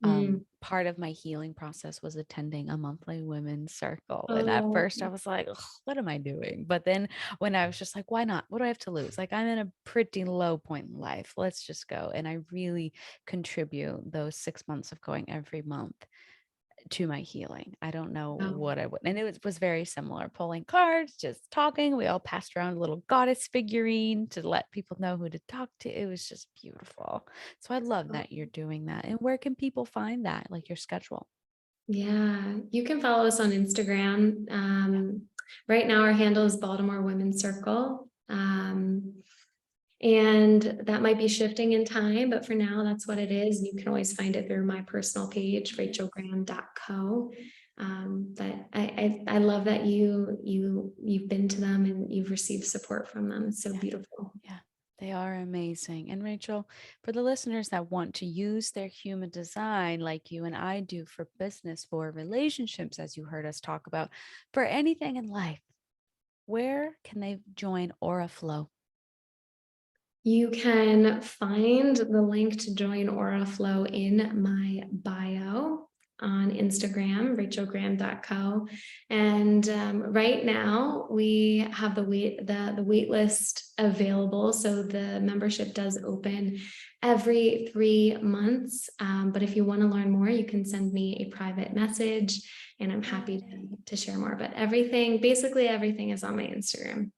Mm. part of my healing process was attending a monthly women's circle. And at Oh, first I was like, "Ugh, what am I doing?" But then when I was just like, why not? What do I have to lose? Like, I'm in a pretty low point in life. Let's just go. And I really contribute those 6 months of going every month to my healing. I don't know wow. what I would. And it was very similar, pulling cards, just talking. We all passed around a little goddess figurine to let people know who to talk to. It was just beautiful. So I love that you're doing that. And where can people find that, like your schedule? Yeah, you can follow us on Instagram. Right now, our handle is Baltimore Women's Circle. And that might be shifting in time, but for now, that's what it is. You can always find it through my personal page, Yeah. rachelgraham.co. But I love that you've been to them and you've received support from them. It's so Yeah. beautiful. Yeah. They are amazing. And Rachel, for the listeners that want to use their human design like you and I do for business, for relationships, as you heard us talk about, for anything in life, where can they join Aura Flow? You can find the link to join Aura Flow in my bio on Instagram, rachelgraham.co. And right now we have the wait list available. So the membership does open every 3 months. But if you want to learn more, you can send me a private message and I'm happy Yay. to share more. But basically everything is on my Instagram.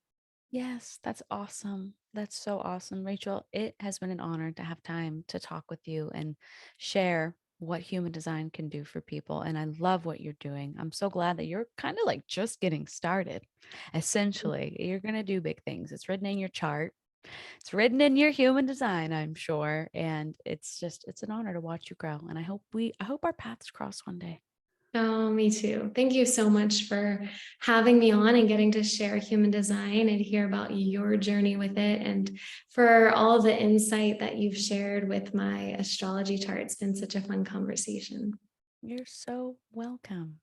Yes, that's awesome. That's so awesome. Rachel, it has been an honor to have time to talk with you and share what human design can do for people. And I love what you're doing. I'm so glad that you're kind of like just getting started. Essentially, you're going to do big things. It's written in your chart, it's written in your human design, I'm sure. And it's an honor to watch you grow. And I hope our paths cross one day. Oh, me too. Thank you so much for having me on and getting to share human design and hear about your journey with it and for all the insight that you've shared with my astrology chart. It's been such a fun conversation. You're so welcome.